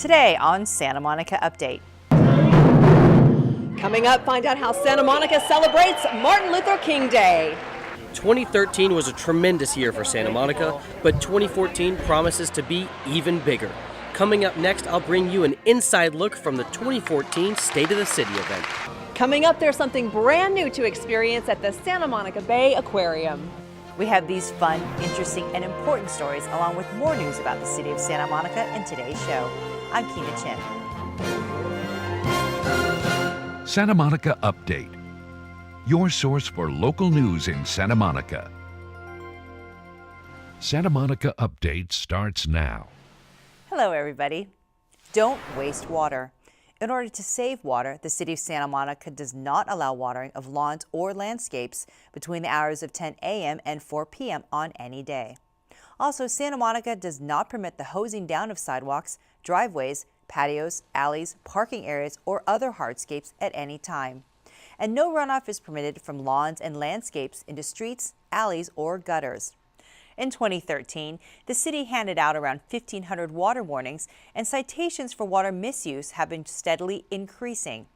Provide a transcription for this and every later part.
Today on Santa Monica Update. Coming up, find out how Santa Monica celebrates Martin Luther King Day. 2013 was a tremendous year for Santa Monica, but 2014 promises to be even bigger. Coming up next, I'll bring you an inside look from the 2014 State of the City event. Coming up, there's something brand new to experience at the Santa Monica Bay Aquarium. We have these fun, interesting, and important stories along with more news about the city of Santa Monica in today's show. I'm Keena Chin. Santa Monica Update, your source for local news in Santa Monica. Santa Monica Update starts now. Hello, everybody. Don't waste water. In order to save water, the city of Santa Monica does not allow watering of lawns or landscapes between the hours of 10 a.m. and 4 p.m. on any day. Also, Santa Monica does not permit the hosing down of sidewalks, driveways, patios, alleys, parking areas, or other hardscapes at any time. And no runoff is permitted from lawns and landscapes into streets, alleys, or gutters. In 2013, the city handed out around 1,500 water warnings, and citations for water misuse have been steadily increasing.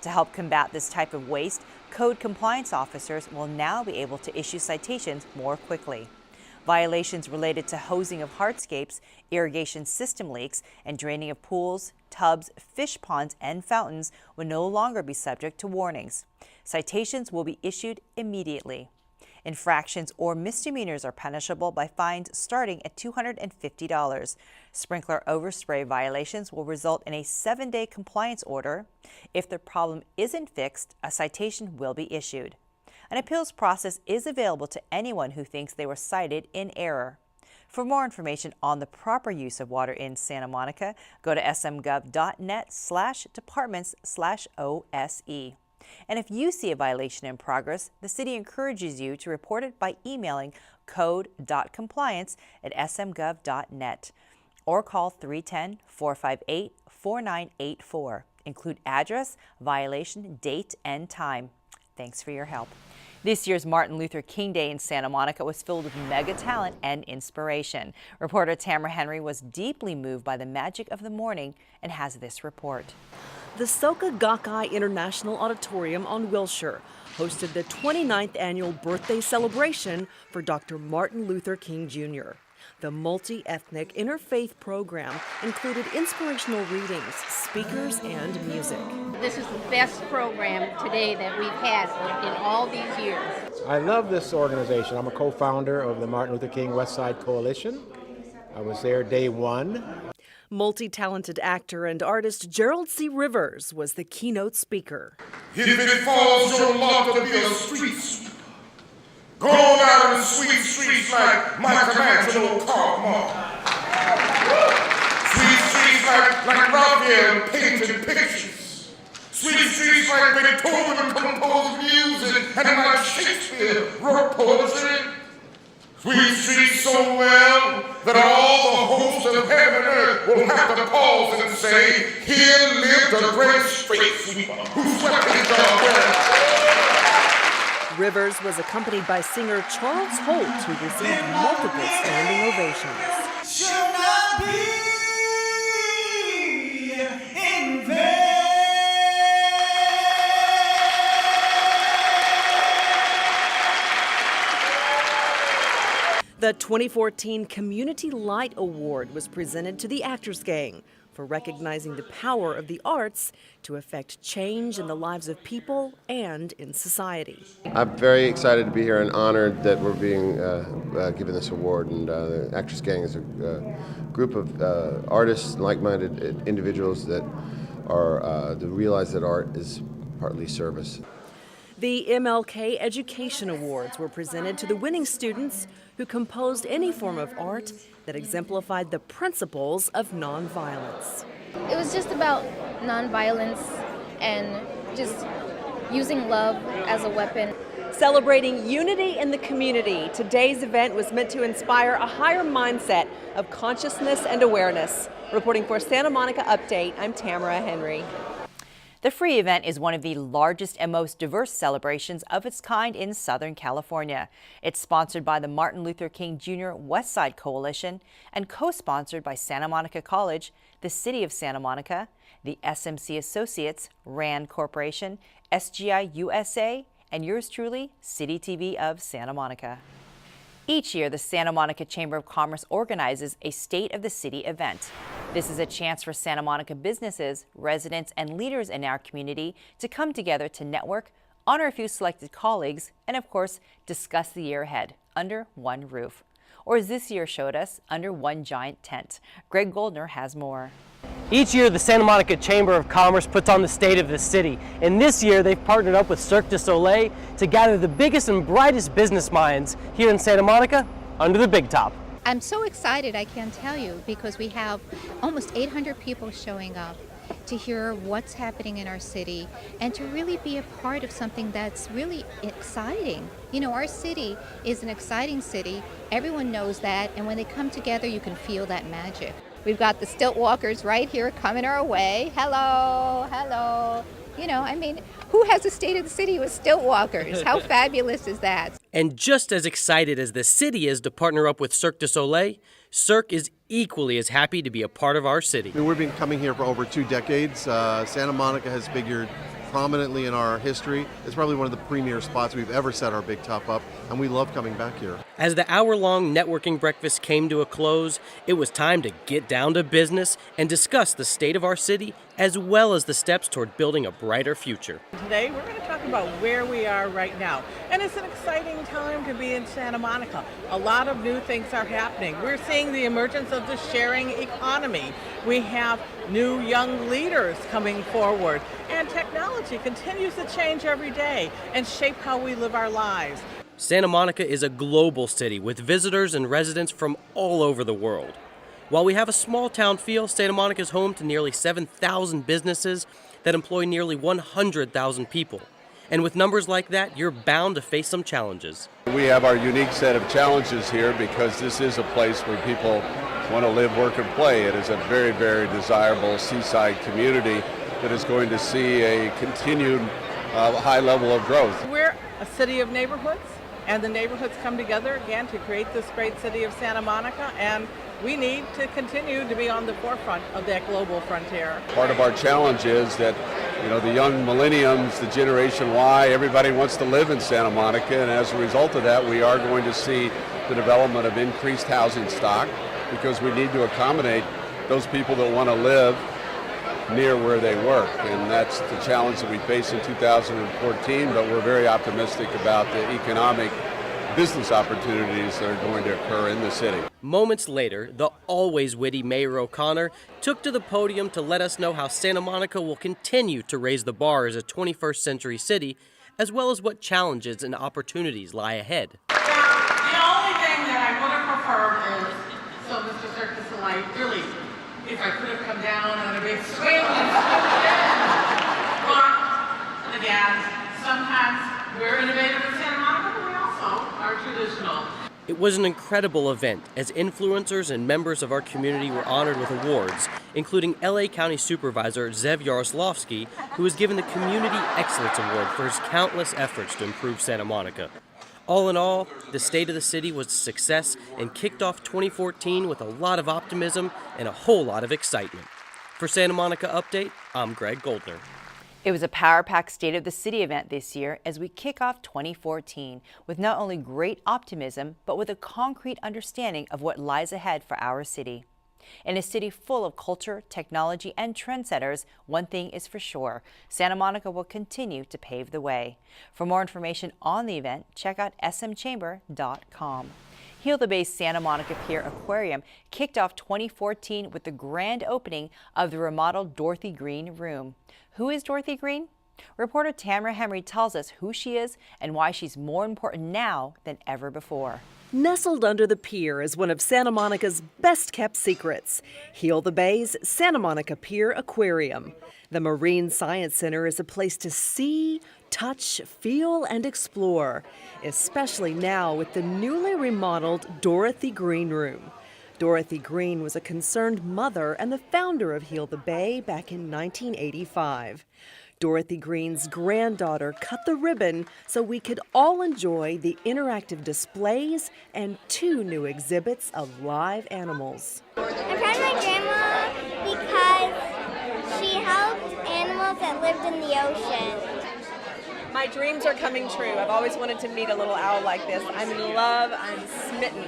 To help combat this type of waste, code compliance officers will now be able to issue citations more quickly. Violations related to hosing of hardscapes, irrigation system leaks, and draining of pools, tubs, fish ponds, and fountains will no longer be subject to warnings. Citations will be issued immediately. Infractions or misdemeanors are punishable by fines starting at $250. Sprinkler overspray violations will result in a 7-day compliance order. If the problem isn't fixed, a citation will be issued. An appeals process is available to anyone who thinks they were cited in error. For more information on the proper use of water in Santa Monica, go to smgov.net/departments/OSE. And if you see a violation in progress, the city encourages you to report it by emailing code.compliance@smgov.net or call 310-458-4984. Include address, violation, date, and time. Thanks for your help. This year's Martin Luther King Day in Santa Monica was filled with mega talent and inspiration. Reporter Tamara Henry was deeply moved by the magic of the morning and has this report. The Soka Gakkai International Auditorium on Wilshire hosted the 29th annual birthday celebration for Dr. Martin Luther King Jr. The multi-ethnic interfaith program included inspirational readings, speakers, and music. This is the best program today that we've had in all these years. I love this organization. I'm a co-founder of the Martin Luther King West Side Coalition. I was there day one. Multi-talented actor and artist Gerald C. Rivers was the keynote speaker. If it falls your lot to be a street sweeper, go on out in the sweet streets like Michelangelo carved mark. Sweet streets like Raphael painted pictures. Sweet streets like Beethoven composed music and like Shakespeare wrote poetry. Sweet streets so well that all the hosts of heaven and earth will have to pause and say, here lived a great street sweeper who swept his job well. Rivers was accompanied by singer Charles Holt, who received multiple standing ovations. Should not be in vain. The 2014 Community Light Award was presented to the Actors Gang for recognizing the power of the arts to affect change in the lives of people and in society. I'm very excited to be here and honored that we're being given this award. And the Actors Gang is a group of artists, like-minded individuals that realize that art is partly service. The MLK Education Awards were presented to the winning students who composed any form of art that exemplified the principles of nonviolence. It was just about nonviolence and just using love as a weapon. Celebrating unity in the community, today's event was meant to inspire a higher mindset of consciousness and awareness. Reporting for Santa Monica Update, I'm Tamara Henry. The free event is one of the largest and most diverse celebrations of its kind in Southern California. It's sponsored by the Martin Luther King Jr. West Side Coalition and co-sponsored by Santa Monica College, the City of Santa Monica, the SMC Associates, RAND Corporation, SGI USA, and yours truly, City TV of Santa Monica. Each year, the Santa Monica Chamber of Commerce organizes a State of the City event. This is a chance for Santa Monica businesses, residents, and leaders in our community to come together to network, honor a few selected colleagues, and of course, discuss the year ahead under one roof. Or as this year showed us, under one giant tent. Greg Goldner has more. Each year, the Santa Monica Chamber of Commerce puts on the State of the City, and this year they've partnered up with Cirque du Soleil to gather the biggest and brightest business minds here in Santa Monica under the big top. I'm so excited, I can't tell you, because we have almost 800 people showing up to hear what's happening in our city and to really be a part of something that's really exciting. You know, our city is an exciting city. Everyone knows that, and when they come together, you can feel that magic. We've got the stilt walkers right here coming our way. Hello, hello. You know, I mean, who has a State of the City with stilt walkers? How fabulous is that? And just as excited as the city is to partner up with Cirque du Soleil, Cirque is equally as happy to be a part of our city. We've been coming here for over 2 decades. Santa Monica has figured prominently in our history. It's probably one of the premier spots we've ever set our big top up, and we love coming back here. As the hour-long networking breakfast came to a close, it was time to get down to business and discuss the state of our city as well as the steps toward building a brighter future. Today we're going to talk about where we are right now, and it's an exciting time to be in Santa Monica. A lot of new things are happening. We're seeing the emergence of the sharing economy. We have new young leaders coming forward, and technology continues to change every day and shape how we live our lives. Santa Monica is a global city with visitors and residents from all over the world. While we have a small town feel, Santa Monica is home to nearly 7,000 businesses that employ nearly 100,000 people. And with numbers like that, you're bound to face some challenges. We have our unique set of challenges here because this is a place where people want to live, work, and play. It is a very, very desirable seaside community that is going to see a continued high level of growth. We're a city of neighborhoods, and the neighborhoods come together again to create this great city of Santa Monica, and we need to continue to be on the forefront of that global frontier. Part of our challenge is that, you know, the young millenniums, the Generation Y, everybody wants to live in Santa Monica, and as a result of that, we are going to see the development of increased housing stock because we need to accommodate those people that want to live near where they work, and that's the challenge that we face in 2014, but we're very optimistic about the economic business opportunities that are going to occur in the city. Moments later, the always witty Mayor O'Connor took to the podium to let us know how Santa Monica will continue to raise the bar as a 21st century city, as well as what challenges and opportunities lie ahead. Now, the only thing that I would have preferred is, so Mr. Cirque du Soleil, really, if I could have come down on a big swing. But again, sometimes we're innovative in Santa Monica, but we also are traditional. It was an incredible event as influencers and members of our community were honored with awards, including LA County Supervisor Zev Yaroslavsky, who was given the Community Excellence Award for his countless efforts to improve Santa Monica. All in all, the State of the City was a success and kicked off 2014 with a lot of optimism and a whole lot of excitement. For Santa Monica Update, I'm Greg Goldner. It was a power-packed State of the City event this year as we kick off 2014 with not only great optimism, but with a concrete understanding of what lies ahead for our city. In a city full of culture, technology, and trendsetters, one thing is for sure, Santa Monica will continue to pave the way. For more information on the event, check out smchamber.com. Heal the Bay's Santa Monica Pier Aquarium kicked off 2014 with the grand opening of the remodeled Dorothy Green Room. Who is Dorothy Green? Reporter Tamara Henry tells us who she is and why she's more important now than ever before. Nestled under the pier is one of Santa Monica's best-kept secrets, Heal the Bay's Santa Monica Pier Aquarium. The Marine Science Center is a place to see, touch, feel, and explore, especially now with the newly remodeled Dorothy Green Room. Dorothy Green was a concerned mother and the founder of Heal the Bay back in 1985. Dorothy Green's granddaughter cut the ribbon so we could all enjoy the interactive displays and 2 new exhibits of live animals. I'm proud of my grandma because she helped animals that lived in the ocean. My dreams are coming true. I've always wanted to meet a little owl like this. I'm in love. I'm smitten.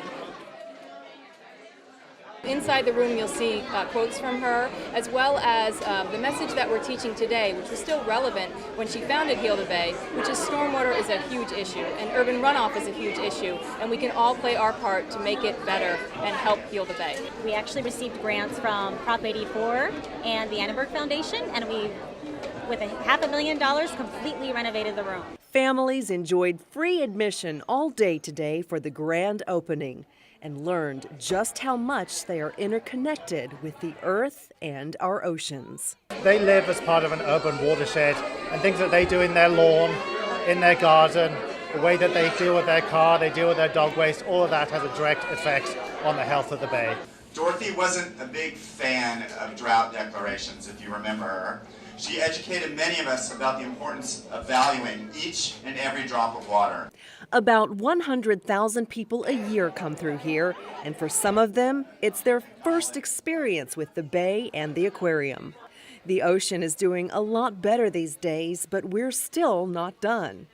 Inside the room you'll see quotes from her, as well as the message that we're teaching today, which was still relevant when she founded Heal the Bay, which is stormwater is a huge issue and urban runoff is a huge issue, and we can all play our part to make it better and help heal the Bay. We actually received grants from Prop 84 and the Annenberg Foundation, and we, with $500,000, completely renovated the room. Families enjoyed free admission all day today for the grand opening and learned just how much they are interconnected with the earth and our oceans. They live as part of an urban watershed, and things that they do in their lawn, in their garden, the way that they deal with their car, they deal with their dog waste, all of that has a direct effect on the health of the bay. Dorothy wasn't a big fan of drought declarations, if you remember her. She educated many of us about the importance of valuing each and every drop of water. About 100,000 people a year come through here, and for some of them, it's their first experience with the bay and the aquarium. The ocean is doing a lot better these days, but we're still not done.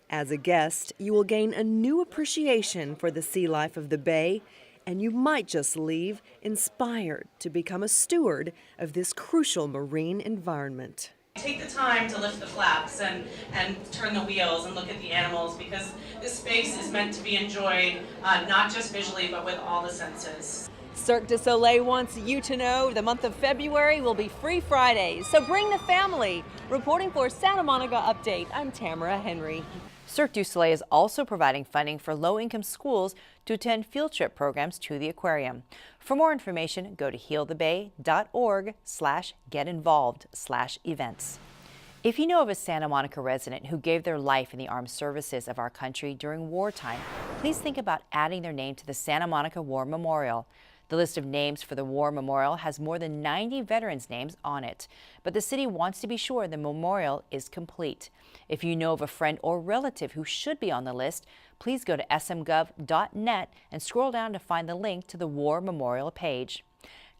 As a guest, you will gain a new appreciation for the sea life of the bay, and you might just leave inspired to become a steward of this crucial marine environment. Take the time to lift the flaps and turn the wheels and look at the animals, because this space is meant to be enjoyed not just visually but with all the senses. Cirque du Soleil wants you to know the month of February will be Free Fridays, so bring the family. Reporting for Santa Monica Update, I'm Tamara Henry. Cirque du Soleil is also providing funding for low-income schools to attend field trip programs to the aquarium. For more information, go to healthebay.org/getinvolved/events. If you know of a Santa Monica resident who gave their life in the armed services of our country during wartime, please think about adding their name to the Santa Monica War Memorial. The list of names for the War Memorial has more than 90 veterans' names on it, but the city wants to be sure the memorial is complete. If you know of a friend or relative who should be on the list, please go to smgov.net and scroll down to find the link to the War Memorial page.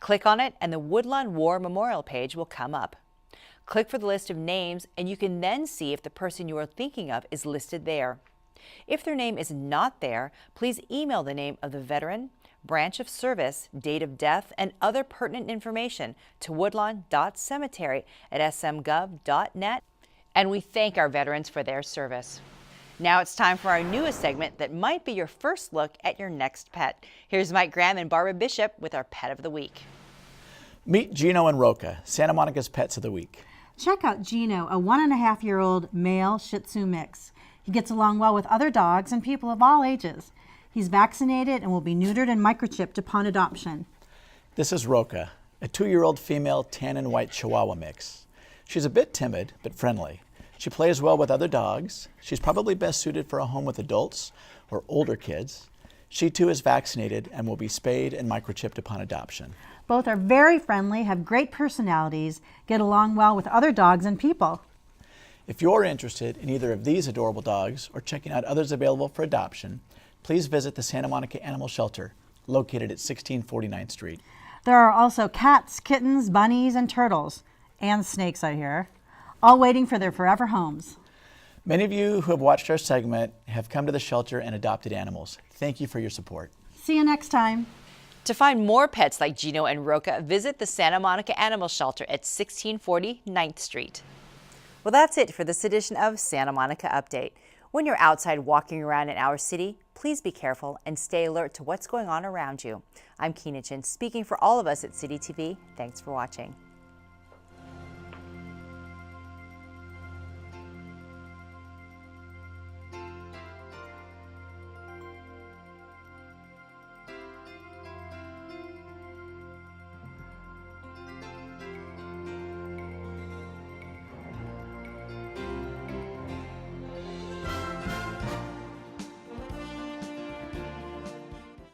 Click on it and the Woodlawn War Memorial page will come up. Click for the list of names and you can then see if the person you are thinking of is listed there. If their name is not there, please email the name of the veteran, branch of service, date of death, and other pertinent information to woodlawn.cemetery@smgov.net. And we thank our veterans for their service. Now it's time for our newest segment that might be your first look at your next pet. Here's Mike Graham and Barbara Bishop with our Pet of the Week. Meet Gino and Roca, Santa Monica's Pets of the Week. Check out Gino, a 1.5-year-old male Shih Tzu mix. He gets along well with other dogs and people of all ages. He's vaccinated and will be neutered and microchipped upon adoption. This is Roca, a 2-year-old female tan and white Chihuahua mix. She's a bit timid, but friendly. She plays well with other dogs. She's probably best suited for a home with adults or older kids. She too is vaccinated and will be spayed and microchipped upon adoption. Both are very friendly, have great personalities, get along well with other dogs and people. If you're interested in either of these adorable dogs or checking out others available for adoption, please visit the Santa Monica Animal Shelter, located at 1649th Street. There are also cats, kittens, bunnies, and turtles, and snakes, I hear, all waiting for their forever homes. Many of you who have watched our segment have come to the shelter and adopted animals. Thank you for your support. See you next time. To find more pets like Gino and Roca, visit the Santa Monica Animal Shelter at 1640 9th Street. Well, that's it for this edition of Santa Monica Update. When you're outside walking around in our city, please be careful and stay alert to what's going on around you. I'm Keena Chin, speaking for all of us at City TV. Thanks for watching.